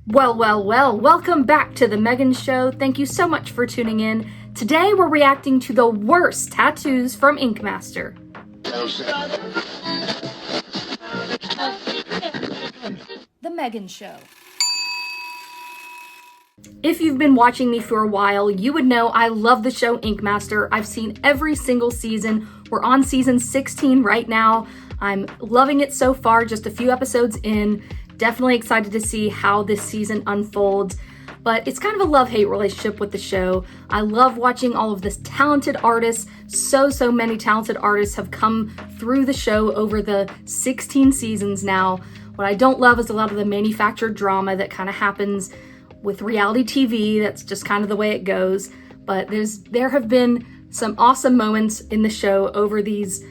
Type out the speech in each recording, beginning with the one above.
Well, welcome back to the Megan Show. Thank you so much for tuning in. Today we're reacting to the worst tattoos from Ink Master. The Megan Show. If you've been watching me for a while, you would know I love the show Ink Master. I've seen every single season. We're on season 16 right now. I'm loving it so far, just a few episodes in. Definitely excited to see how this season unfolds, but it's kind of a love-hate relationship with the show. I love watching all of this talented artists. So many talented artists have come through the show over the 16 seasons now. What I don't love is a lot of the manufactured drama that kind of happens with reality TV. That's just kind of the way it goes. But there have been some awesome moments in the show over these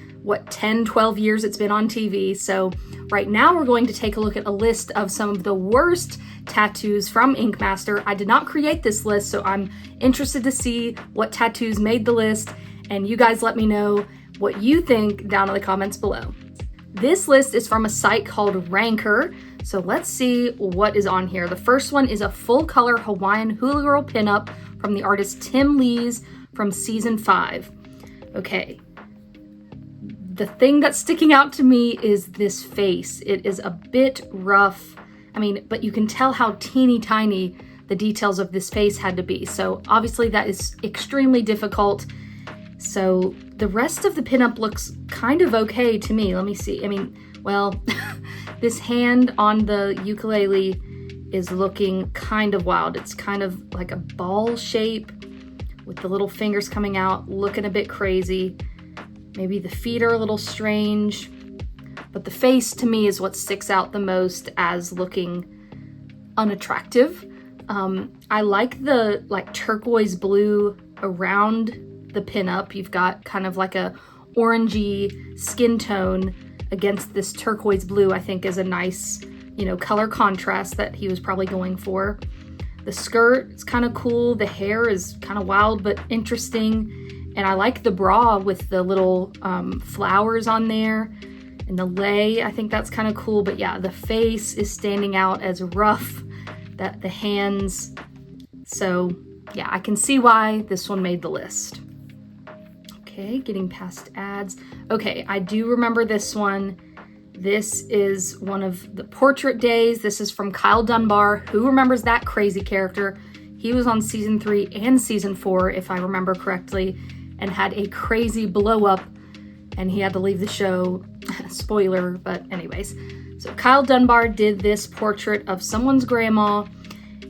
10, 12 years it's been on TV. So right now we're going to take a look at a list of some of the worst tattoos from Ink Master. I did not create this list, so I'm interested to see what tattoos made the list, and you guys let me know what you think down in the comments below. This list is from a site called Ranker, so let's see what is on here. The first one is a full color Hawaiian hula girl pinup from the artist Tim Lees from season 5. Okay. The thing that's sticking out to me is this face. It is a bit rough. But you can tell how teeny tiny the details of this face had to be. So obviously that is extremely difficult. So the rest of the pinup looks kind of okay to me. Let me see. This hand on the ukulele is looking kind of wild. It's kind of like a ball shape with the little fingers coming out, looking a bit crazy. Maybe the feet are a little strange, but the face to me is what sticks out the most as looking unattractive. I like the turquoise blue around the pinup. You've got kind of like a orangey skin tone against this turquoise blue, I think is a nice, color contrast that he was probably going for. The skirt is kind of cool. The hair is kind of wild but interesting. And I like the bra with the little flowers on there and the lei. I think that's kind of cool. But yeah, the face is standing out as rough, that the hands. So yeah, I can see why this one made the list. Okay, getting past ads. Okay, I do remember this one. This is one of the portrait days. This is from Kyle Dunbar. Who remembers that crazy character? He was on season 3 and season 4, if I remember correctly, and had a crazy blow up, and he had to leave the show. Spoiler, but anyways. So Kyle Dunbar did this portrait of someone's grandma,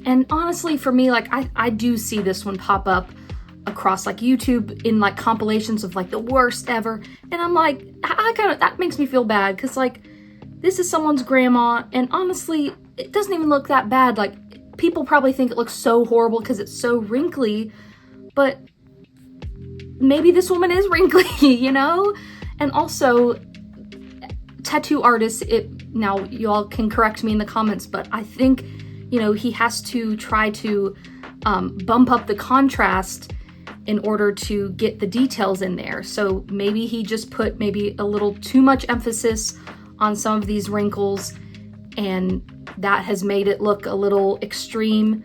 and honestly for me, I do see this one pop up across YouTube in compilations of the worst ever, and I'm that makes me feel bad, because this is someone's grandma, and honestly it doesn't even look that bad. People probably think it looks so horrible because it's so wrinkly, but maybe this woman is wrinkly, And also, tattoo artists, now y'all can correct me in the comments, but I think, he has to try to bump up the contrast in order to get the details in there. So maybe he just put maybe a little too much emphasis on some of these wrinkles, and that has made it look a little extreme.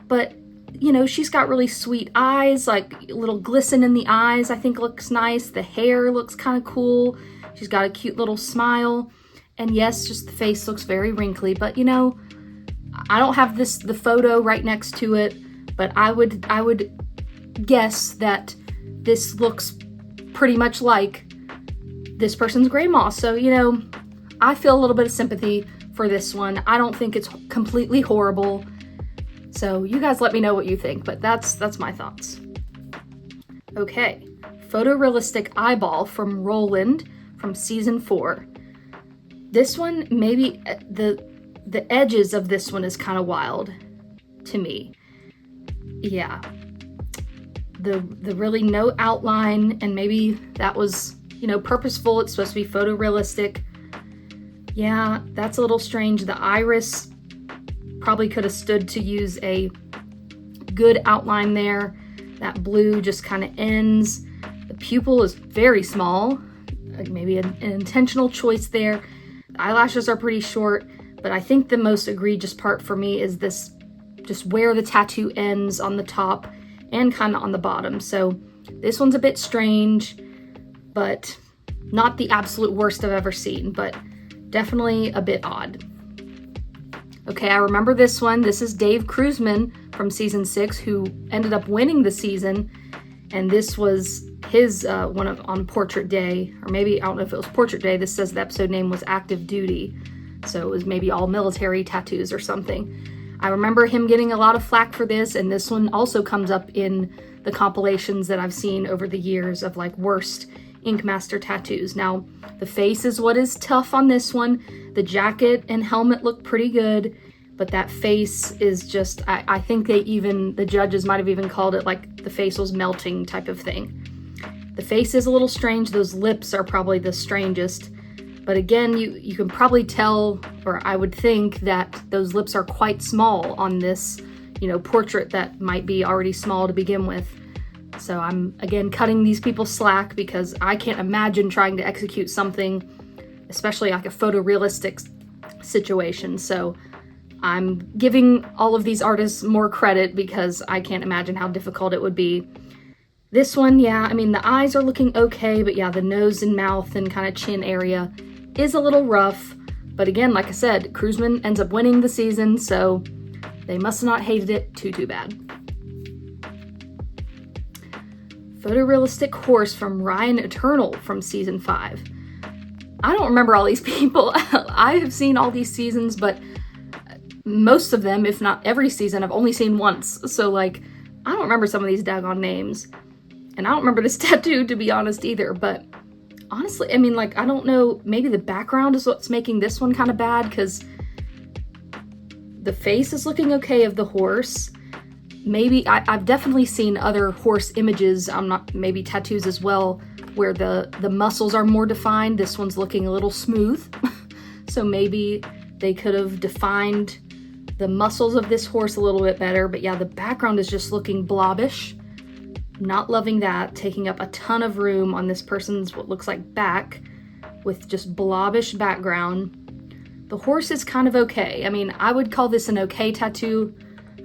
But she's got really sweet eyes, a little glisten in the eyes, I think looks nice. The hair looks kind of cool. She's got a cute little smile. And yes, just the face looks very wrinkly, but I don't have the photo right next to it, but I would guess that this looks pretty much like this person's grandma. So, I feel a little bit of sympathy for this one. I don't think it's completely horrible. So you guys let me know what you think, but that's my thoughts. Okay, photorealistic eyeball from Roland from season 4. This one, maybe the edges of this one is kind of wild to me. Yeah, the really no outline, and maybe that was purposeful. It's supposed to be photorealistic. Yeah, that's a little strange. The iris probably could have stood to use a good outline there. That blue just kind of ends. The pupil is very small, maybe an intentional choice there. The eyelashes are pretty short, But I think the most egregious part for me is this, just where the tattoo ends on the top and kind of on the bottom. So this one's a bit strange, but not the absolute worst I've ever seen, but definitely a bit odd. Okay, I remember this one. This is Dave Cruzman from season 6, who ended up winning the season. And this was his one on Portrait Day, or maybe, I don't know if it was Portrait Day. This says the episode name was Active Duty. So it was maybe all military tattoos or something. I remember him getting a lot of flack for this, and this one also comes up in the compilations that I've seen over the years of like worst Ink Master tattoos. Now, the face is what is tough on this one. The jacket and helmet look pretty good, but that face is just, I think the judges might have even called it like the face was melting type of thing. The face is a little strange. Those lips are probably the strangest. But again, you can probably tell, or I would think, that those lips are quite small on this, portrait that might be already small to begin with. So I'm, again, cutting these people slack because I can't imagine trying to execute something, especially like a photorealistic situation. So I'm giving all of these artists more credit because I can't imagine how difficult it would be. This one, yeah, I mean, the eyes are looking okay, but yeah, the nose and mouth and kind of chin area is a little rough. But again, like I said, Cruzman ends up winning the season, so they must have not hated it too bad. Photorealistic horse from Ryan Eternal from season 5. I don't remember all these people. I have seen all these seasons, but most of them, if not every season, I've only seen once. So like, I don't remember some of these daggone names. And I don't remember this tattoo, to be honest, either. But honestly, I mean, like, I don't know, maybe the background is what's making this one kind of bad, because the face is looking okay of the horse. Maybe, I've definitely seen other horse images, maybe tattoos as well, where the muscles are more defined. This one's looking a little smooth. So maybe they could have defined the muscles of this horse a little bit better. But yeah, the background is just looking blobbish. Not loving that, taking up a ton of room on this person's what looks like back with just blobbish background. The horse is kind of okay. I mean, I would call this an okay tattoo.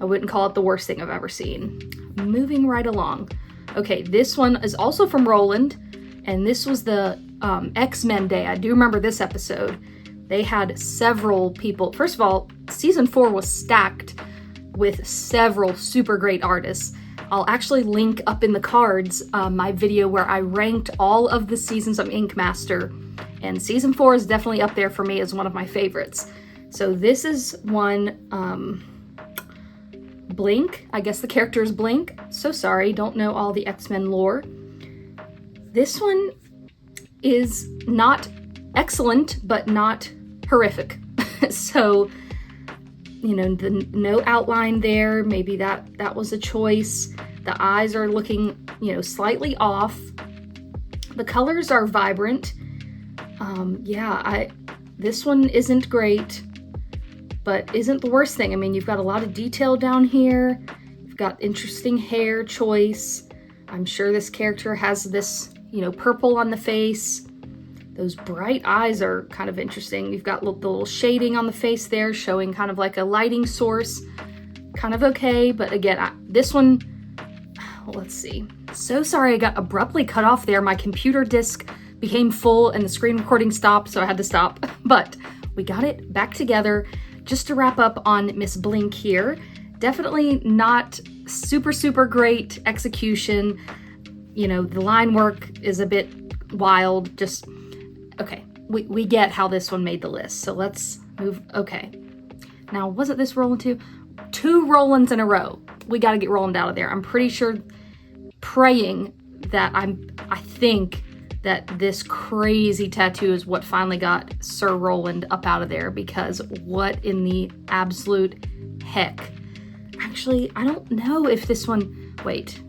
I wouldn't call it the worst thing I've ever seen. Moving right along. Okay, this one is also from Roland, and this was the X-Men Day. I do remember this episode. They had several people. First of all, season 4 was stacked with several super great artists. I'll actually link up in the cards my video where I ranked all of the seasons of Ink Master, and season 4 is definitely up there for me as one of my favorites. So this is one, Blink. I guess the character is Blink. So sorry, don't know all the X-Men lore. This one is not excellent, but not horrific. So, no outline there. Maybe that was a choice. The eyes are looking, slightly off. The colors are vibrant. This one isn't great, but isn't the worst thing. I mean, you've got a lot of detail down here. You've got interesting hair choice. I'm sure this character has this, purple on the face. Those bright eyes are kind of interesting. You've got the little shading on the face there, showing kind of like a lighting source. Kind of okay, but again, this one, let's see. So sorry I got abruptly cut off there. My computer disk became full and the screen recording stopped, so I had to stop. But we got it back together. Just to wrap up on Miss Blink here, definitely not super great execution. The line work is a bit wild. Just, okay, we get how this one made the list. So let's move, okay. Now, wasn't this Roland too? 2 Rolands in a row. We got to get Roland out of there. I'm pretty sure, praying that I think that this crazy tattoo is what finally got Sir Roland up out of there, because what in the absolute heck? Actually, I don't know if this one, wait.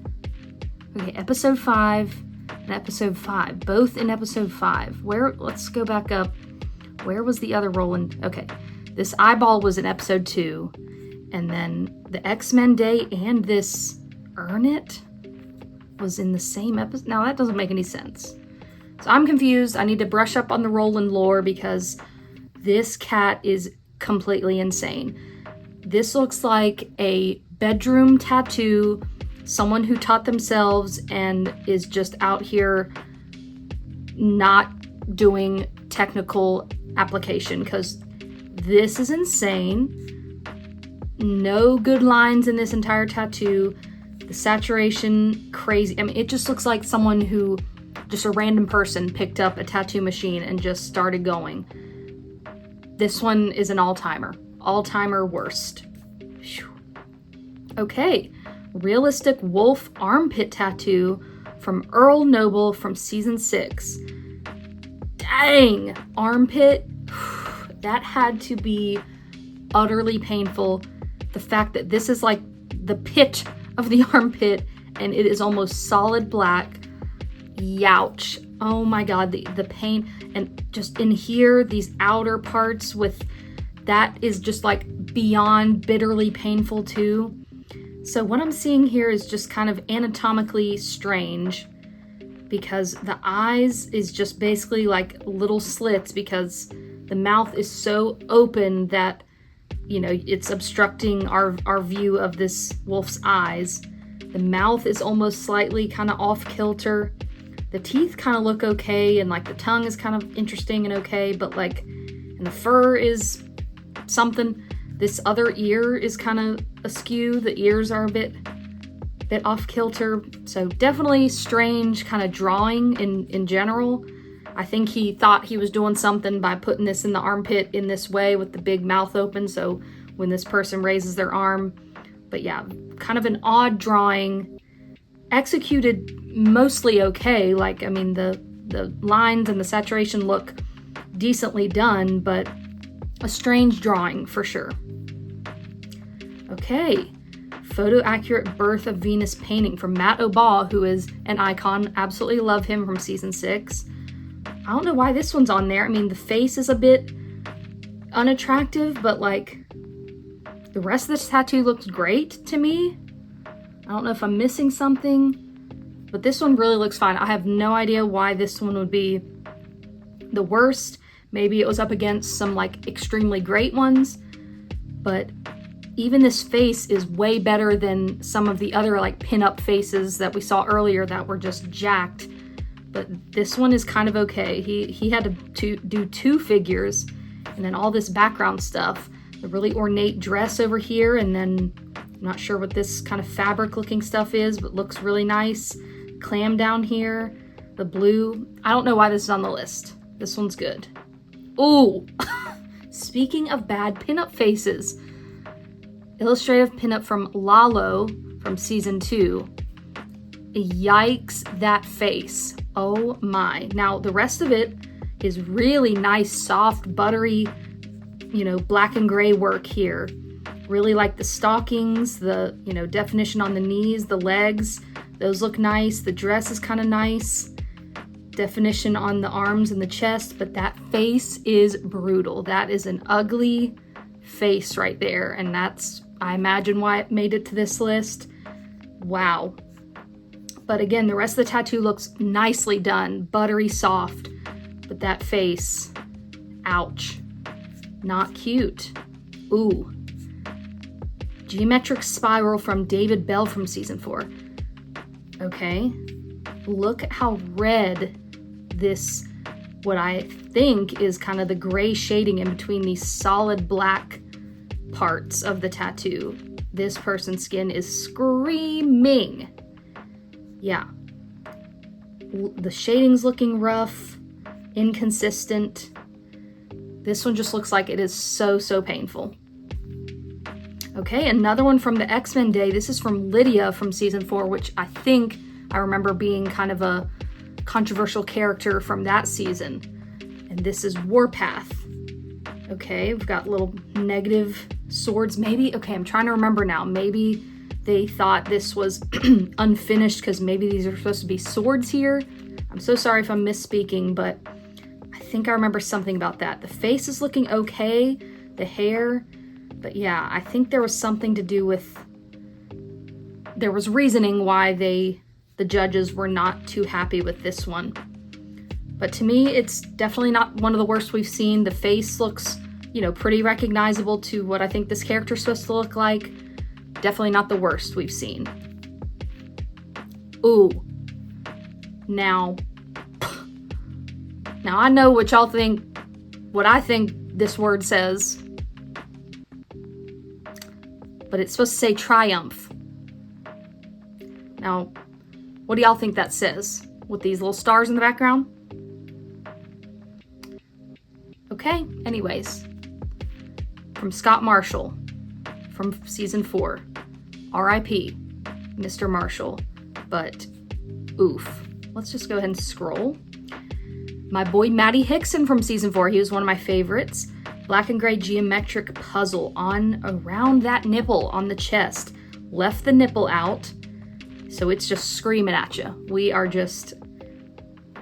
Okay, episode 5 and episode 5, both in episode 5. Let's go back up. Where was the other Roland? Okay, this eyeball was in episode 2, and then the X-Men Day and this Earn It was in the same episode. Now that doesn't make any sense. So I'm confused. I need to brush up on the Roland lore because this cat is completely insane. This looks like a bedroom tattoo, someone who taught themselves and is just out here not doing technical application, because this is insane. No good lines in this entire tattoo. The saturation, crazy. I mean, it just looks like someone who, just a random person, picked up a tattoo machine and just started going. This one is an all-timer. All-timer worst. Whew. Okay, realistic wolf armpit tattoo from Earl Noble from season 6. Dang, armpit. That had to be utterly painful. The fact that this is like the pit of the armpit and it is almost solid black. Youch. Oh my god, the pain. And just in here, these outer parts with that is just like beyond bitterly painful too. So what I'm seeing here is just kind of anatomically strange, because the eyes is just basically like little slits, because the mouth is so open that, you know, it's obstructing our view of this wolf's eyes. The mouth is almost slightly kind of off kilter. The teeth kind of look okay, and like the tongue is kind of interesting and okay, but like, and the fur is something. This other ear is kind of askew. The ears are a bit off kilter. So definitely strange kind of drawing in general. I think he thought he was doing something by putting this in the armpit in this way with the big mouth open, so when this person raises their arm. But yeah, kind of an odd drawing. Executed mostly okay. Like, I mean, the lines and the saturation look decently done, but a strange drawing for sure. Okay, photo accurate Birth of Venus painting from Matt Obah, who is an icon. Absolutely love him from season 6. I don't know why this one's on there. I mean, the face is a bit unattractive, but like the rest of this tattoo looks great to me. I don't know if I'm missing something, but this one really looks fine. I have no idea why this one would be the worst. Maybe it was up against some like extremely great ones, but even this face is way better than some of the other like pinup faces that we saw earlier that were just jacked. But this one is kind of okay. He had to do 2 figures, and then all this background stuff. The really ornate dress over here, and then I'm not sure what this kind of fabric looking stuff is, but looks really nice. Clam down here, the blue. I don't know why this is on the list. This one's good. Ooh, speaking of bad pinup faces, illustrative pinup from Lalo from season 2. Yikes, that face. Oh my. Now the rest of it is really nice, soft, buttery, you know, black and gray work here. Really like the stockings, the, you know, definition on the knees, the legs, those look nice. The dress is kind of nice. Definition on the arms and the chest, but that face is brutal. That is an ugly face right there, and that's, I imagine, why it made it to this list. Wow. But again, the rest of the tattoo looks nicely done, buttery soft, but that face, ouch. Not cute. Ooh. Geometric spiral from David Bell from season 4. Okay. Look at how red this, what I think is kind of the gray shading in between these solid black parts of the tattoo. This person's skin is screaming. Yeah. The shading's looking rough, inconsistent. This one just looks like it is so painful. Okay, another one from the X-Men Day. This is from Lydia from season 4, which I think I remember being kind of a controversial character from that season. And this is Warpath. Okay, we've got little negative swords. Maybe, okay, I'm trying to remember now. Maybe they thought this was unfinished because maybe these are supposed to be swords here. I'm so sorry if I'm misspeaking, but I think I remember something about that. The face is looking okay, the hair, but yeah, I think there was something to do with, there was reasoning why the judges were not too happy with this one. But to me, it's definitely not one of the worst we've seen. The face looks pretty recognizable to what I think this character's supposed to look like. Definitely not the worst we've seen. Ooh. Now I know what y'all think, what I think this word says. But it's supposed to say triumph. Now, what do y'all think that says? With these little stars in the background? Okay, anyways. From Scott Marshall, from season 4. R.I.P. Mr. Marshall. But, oof. Let's just go ahead and scroll. My boy Maddie Hixon from season 4. He was one of my favorites. Black and gray geometric puzzle around that nipple on the chest. Left the nipple out. So it's just screaming at you.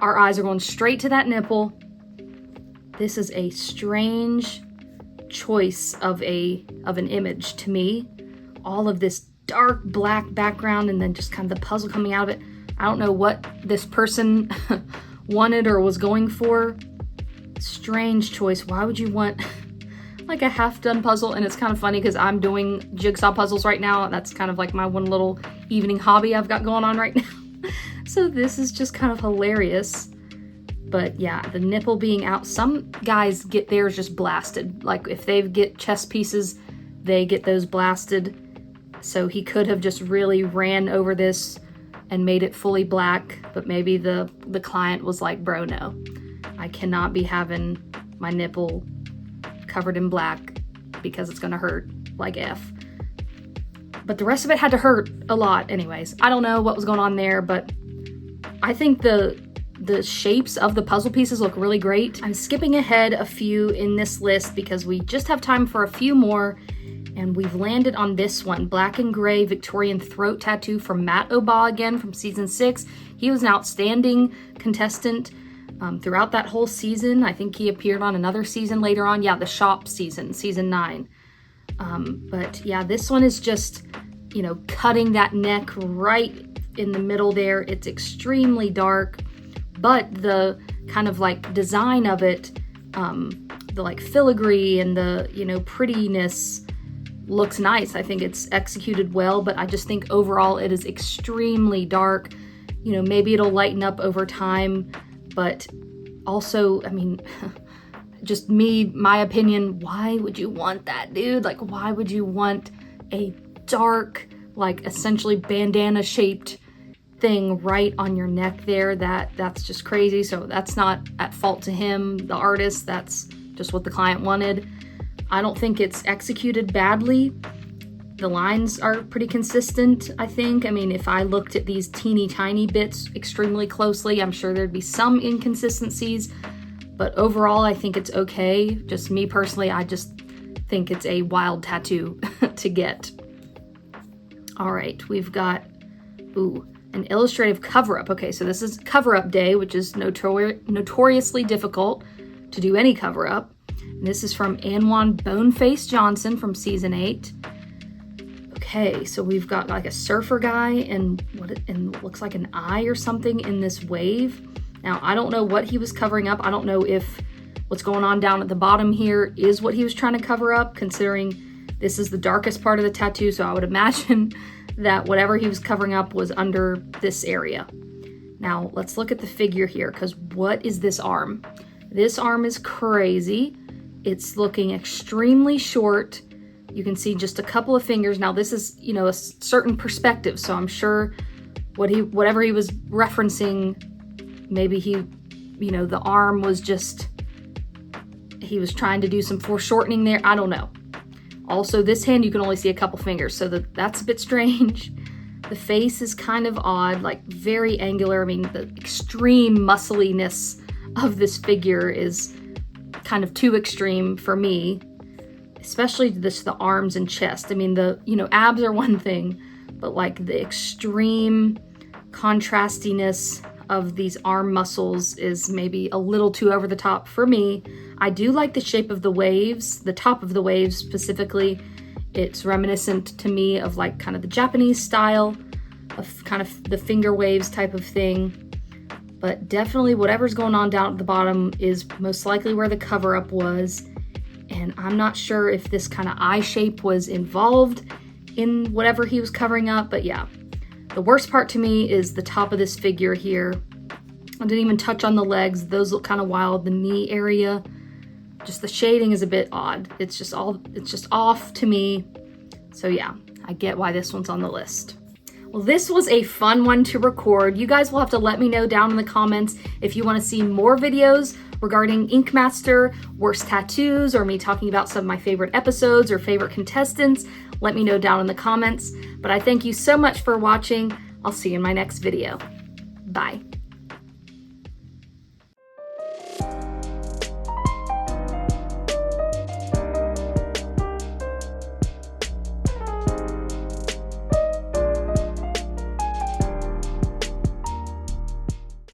Our eyes are going straight to that nipple. This is a strange choice of an image to me. All of this dark black background and then just kind of the puzzle coming out of it. I don't know what this person wanted or was going for. Strange choice. Why would you want like a half-done puzzle? And it's kind of funny because I'm doing jigsaw puzzles right now. That's kind of like my one little evening hobby I've got going on right now. So this is just kind of hilarious. But yeah, the nipple being out. Some guys get theirs just blasted. Like if they get chest pieces, they get those blasted. So he could have just really ran over this and made it fully black. But maybe the client was like, bro, no. I cannot be having my nipple covered in black because it's gonna hurt like F. But the rest of it had to hurt a lot anyways. I don't know what was going on there, but I think the shapes of the puzzle pieces look really great. I'm skipping ahead a few in this list because we just have time for a few more, and we've landed on this one. Black and gray Victorian throat tattoo from Matt Obah again from season 6. He was an outstanding contestant throughout that whole season. I think he appeared on another season later on. Yeah, the shop season, season 9. But yeah, this one is just, cutting that neck right in the middle there. It's extremely dark, but the kind of like design of it, the like filigree and the, prettiness looks nice. I think it's executed well, but I just think overall it is extremely dark. Maybe it'll lighten up over time. But also, just my opinion, why would you want that, dude? Like, why would you want a dark, like, essentially bandana-shaped thing right on your neck there? That's just crazy. So that's not at fault to him, the artist. That's just what the client wanted. I don't think it's executed badly. The lines are pretty consistent, I think. If I looked at these teeny tiny bits extremely closely, I'm sure there'd be some inconsistencies, but overall, I think it's okay. Just me personally, I just think it's a wild tattoo to get. All right, we've got, an illustrative cover-up. Okay, so this is cover-up day, which is notoriously difficult to do any cover-up. And this is from Juan Boneface Johnson from season 8. Okay, so we've got like a surfer guy and looks like an eye or something in this wave. Now, I don't know what he was covering up. I don't know if what's going on down at the bottom here is what he was trying to cover up, considering this is the darkest part of the tattoo. So I would imagine that whatever he was covering up was under this area. Now, let's look at the figure here, because what is this arm? This arm is crazy. It's looking extremely short. You can see just a couple of fingers. Now this is, a certain perspective, so I'm sure whatever he was referencing, maybe the arm was just, he was trying to do some foreshortening there. I don't know. Also, this hand, you can only see a couple fingers, so that's a bit strange. The face is kind of odd, like very angular. The extreme muscliness of this figure is kind of too extreme for me. Especially the arms and chest. The abs are one thing, but like the extreme contrastiness of these arm muscles is maybe a little too over the top for me. I do like the shape of the waves, the top of the waves specifically. It's reminiscent to me of like kind of the Japanese style of kind of the finger waves type of thing. But definitely whatever's going on down at the bottom is most likely where the cover up was. And I'm not sure if this kind of eye shape was involved in whatever he was covering up, but yeah. The worst part to me is the top of this figure here. I didn't even touch on the legs. Those look kind of wild. The knee area, just the shading is a bit odd. It's just off to me. So yeah, I get why this one's on the list. Well, this was a fun one to record. You guys will have to let me know down in the comments if you want to see more videos regarding Ink Master, worst tattoos, or me talking about some of my favorite episodes or favorite contestants. Let me know down in the comments. But I thank you so much for watching. I'll see you in my next video. Bye.